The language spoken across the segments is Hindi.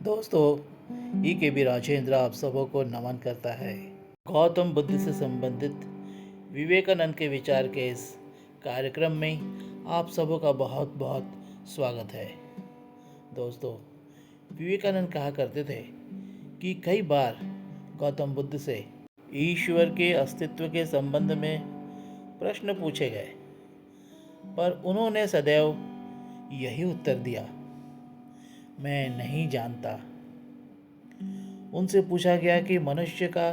दोस्तों, के बी राजेंद्र आप सबों को नमन करता है। गौतम बुद्ध से संबंधित विवेकानंद के विचार के इस कार्यक्रम में आप सबों का बहुत बहुत स्वागत है। दोस्तों, विवेकानंद कहा करते थे कि कई बार गौतम बुद्ध से ईश्वर के अस्तित्व के संबंध में प्रश्न पूछे गए, पर उन्होंने सदैव यही उत्तर दिया, मैं नहीं जानता। उनसे पूछा गया कि मनुष्य का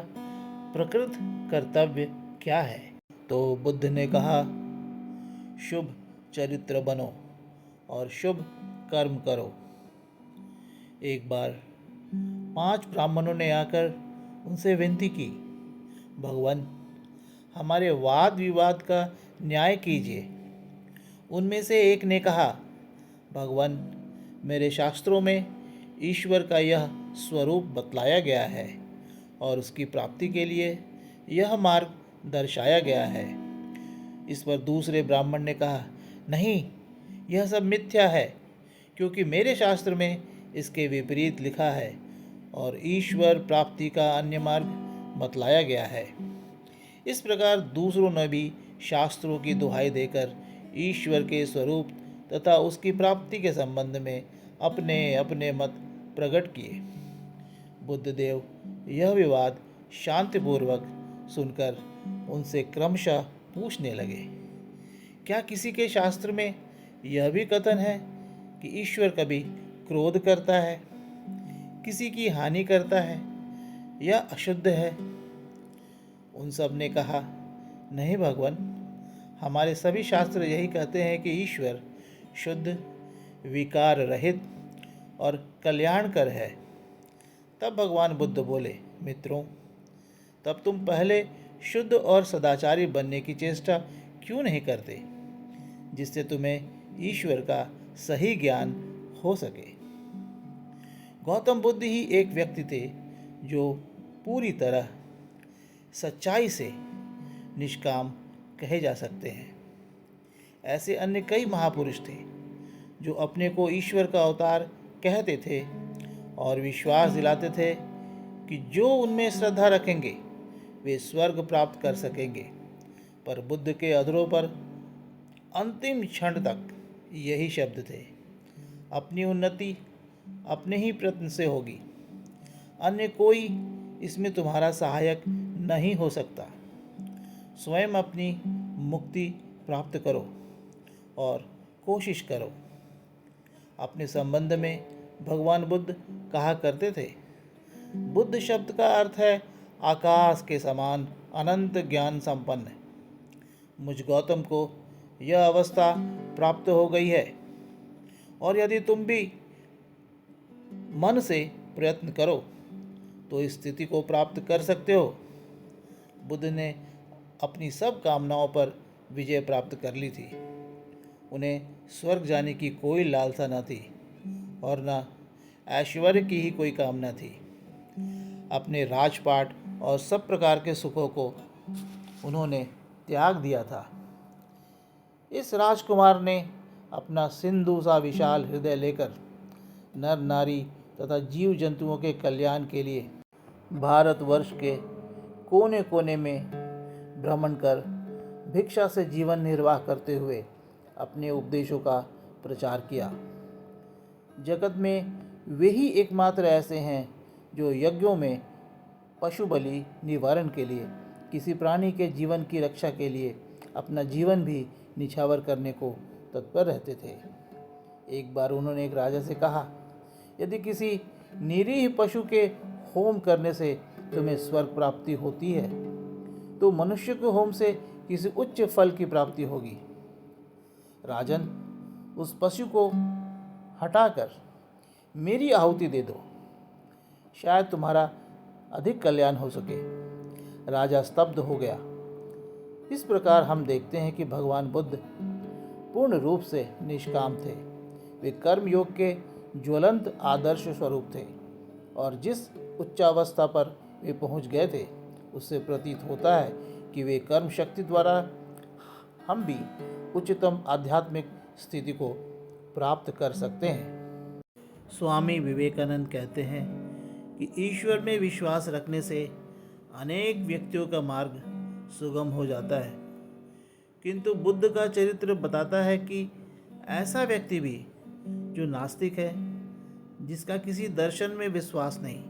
प्रकृत कर्तव्य क्या है, तो बुद्ध ने कहा, शुभ चरित्र बनो और शुभ कर्म करो। एक बार 5 ब्राह्मणों ने आकर उनसे विनती की, भगवान, हमारे वाद विवाद का न्याय कीजिए। उनमें से एक ने कहा, भगवान, मेरे शास्त्रों में ईश्वर का यह स्वरूप बतलाया गया है और उसकी प्राप्ति के लिए यह मार्ग दर्शाया गया है। इस पर दूसरे ब्राह्मण ने कहा, नहीं, यह सब मिथ्या है, क्योंकि मेरे शास्त्र में इसके विपरीत लिखा है और ईश्वर प्राप्ति का अन्य मार्ग बतलाया गया है। इस प्रकार दूसरों ने भी शास्त्रों की दुहाई देकर ईश्वर के स्वरूप तथा उसकी प्राप्ति के संबंध में अपने अपने मत प्रकट किए। बुद्धदेव यह विवाद शांतिपूर्वक सुनकर उनसे क्रमशः पूछने लगे, क्या किसी के शास्त्र में यह भी कथन है कि ईश्वर कभी क्रोध करता है, किसी की हानि करता है या अशुद्ध है? उन सब ने कहा, नहीं भगवान, हमारे सभी शास्त्र यही कहते हैं कि ईश्वर शुद्ध, विकार रहित और कल्याणकर है। तब भगवान बुद्ध बोले, मित्रों, तब तुम पहले शुद्ध और सदाचारी बनने की चेष्टा क्यों नहीं करते, जिससे तुम्हें ईश्वर का सही ज्ञान हो सके। गौतम बुद्ध ही एक व्यक्ति थे जो पूरी तरह सच्चाई से निष्काम कहे जा सकते हैं। ऐसे अन्य कई महापुरुष थे जो अपने को ईश्वर का अवतार कहते थे और विश्वास दिलाते थे कि जो उनमें श्रद्धा रखेंगे वे स्वर्ग प्राप्त कर सकेंगे। पर बुद्ध के अधरों पर अंतिम क्षण तक यही शब्द थे, अपनी उन्नति अपने ही प्रयत्न से होगी, अन्य कोई इसमें तुम्हारा सहायक नहीं हो सकता। स्वयं अपनी मुक्ति प्राप्त करो और कोशिश करो। अपने संबंध में भगवान बुद्ध कहा करते थे, बुद्ध शब्द का अर्थ है आकाश के समान अनंत ज्ञान संपन्न। मुझ गौतम को यह अवस्था प्राप्त हो गई है और यदि तुम भी मन से प्रयत्न करो तो इस स्थिति को प्राप्त कर सकते हो। बुद्ध ने अपनी सब कामनाओं पर विजय प्राप्त कर ली थी। उन्हें स्वर्ग जाने की कोई लालसा न थी और न ऐश्वर्य की ही कोई कामना थी। अपने राजपाट और सब प्रकार के सुखों को उन्होंने त्याग दिया था। इस राजकुमार ने अपना सिंधु सा विशाल हृदय लेकर नर नारी तथा जीव जंतुओं के कल्याण के लिए भारतवर्ष के कोने कोने में भ्रमण कर भिक्षा से जीवन निर्वाह करते हुए अपने उपदेशों का प्रचार किया। जगत में वे ही एकमात्र ऐसे हैं जो यज्ञों में पशु बलि निवारण के लिए, किसी प्राणी के जीवन की रक्षा के लिए अपना जीवन भी निछावर करने को तत्पर रहते थे। एक बार उन्होंने एक राजा से कहा, यदि किसी निरीह पशु के होम करने से तुम्हें स्वर्ग प्राप्ति होती है तो मनुष्य के होम से किसी उच्च फल की प्राप्ति होगी। राजन, उस पशु को हटाकर मेरी आहुति दे दो, शायद तुम्हारा अधिक कल्याण हो सके। राजा स्तब्ध हो गया। इस प्रकार हम देखते हैं कि भगवान बुद्ध पूर्ण रूप से निष्काम थे। वे कर्म योग के ज्वलंत आदर्श स्वरूप थे और जिस उच्चावस्था पर वे पहुंच गए थे उससे प्रतीत होता है कि वे कर्म शक्ति द्वारा हम भी उच्चतम आध्यात्मिक स्थिति को प्राप्त कर सकते हैं। स्वामी विवेकानंद कहते हैं कि ईश्वर में विश्वास रखने से अनेक व्यक्तियों का मार्ग सुगम हो जाता है, किंतु बुद्ध का चरित्र बताता है कि ऐसा व्यक्ति भी जो नास्तिक है, जिसका किसी दर्शन में विश्वास नहीं,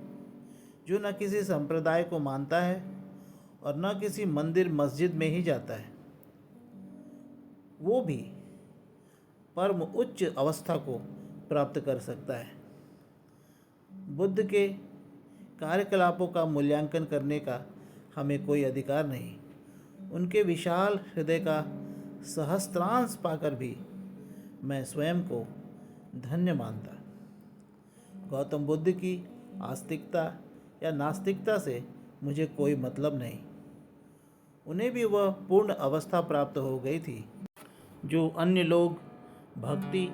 जो न किसी संप्रदाय को मानता है और न किसी मंदिर मस्जिद में ही जाता है, वो भी परम उच्च अवस्था को प्राप्त कर सकता है। बुद्ध के कार्यकलापों का मूल्यांकन करने का हमें कोई अधिकार नहीं। उनके विशाल हृदय का सहस्त्रांश पाकर भी मैं स्वयं को धन्य मानता। गौतम बुद्ध की आस्तिकता या नास्तिकता से मुझे कोई मतलब नहीं। उन्हें भी वह पूर्ण अवस्था प्राप्त हो गई थी जो अन्य लोग भक्ति,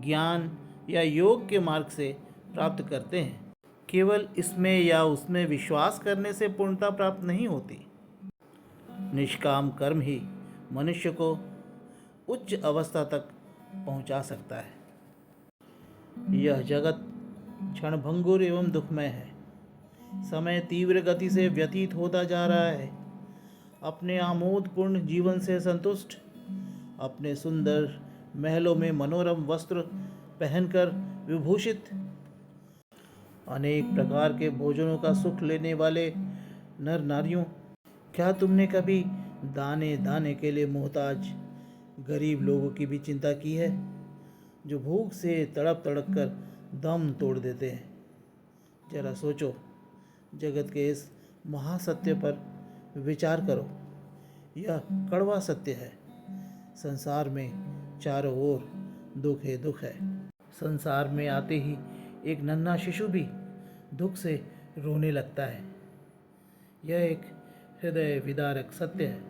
ज्ञान या योग के मार्ग से प्राप्त करते हैं। केवल इसमें या उसमें विश्वास करने से पूर्णता प्राप्त नहीं होती। निष्काम कर्म ही मनुष्य को उच्च अवस्था तक पहुंचा सकता है। यह जगत क्षणभंगुर एवं दुखमय है। समय तीव्र गति से व्यतीत होता जा रहा है। अपने आमोदपूर्ण जीवन से संतुष्ट, अपने सुंदर महलों में मनोरम वस्त्र पहनकर विभूषित, अनेक प्रकार के भोजनों का सुख लेने वाले नर नारियों, क्या तुमने कभी दाने दाने के लिए मोहताज गरीब लोगों की भी चिंता की है, जो भूख से तड़प तड़प कर दम तोड़ देते हैं? जरा सोचो, जगत के इस महासत्य पर विचार करो। यह कड़वा सत्य है। संसार में चारों ओर दुख ही दुख है। संसार में आते ही एक नन्हा शिशु भी दुख से रोने लगता है। यह एक हृदय विदारक सत्य है।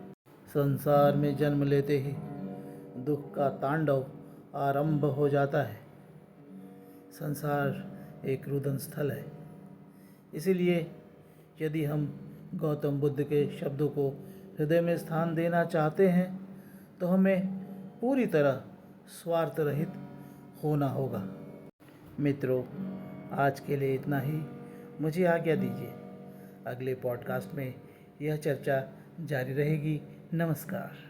संसार में जन्म लेते ही दुख का तांडव आरंभ हो जाता है। संसार एक रुदन स्थल है। इसीलिए यदि हम गौतम बुद्ध के शब्दों को हृदय में स्थान देना चाहते हैं तो हमें पूरी तरह स्वार्थ रहित होना होगा। मित्रों, आज के लिए इतना ही। मुझे आज्ञा दीजिए। अगले पॉडकास्ट में यह चर्चा जारी रहेगी। नमस्कार।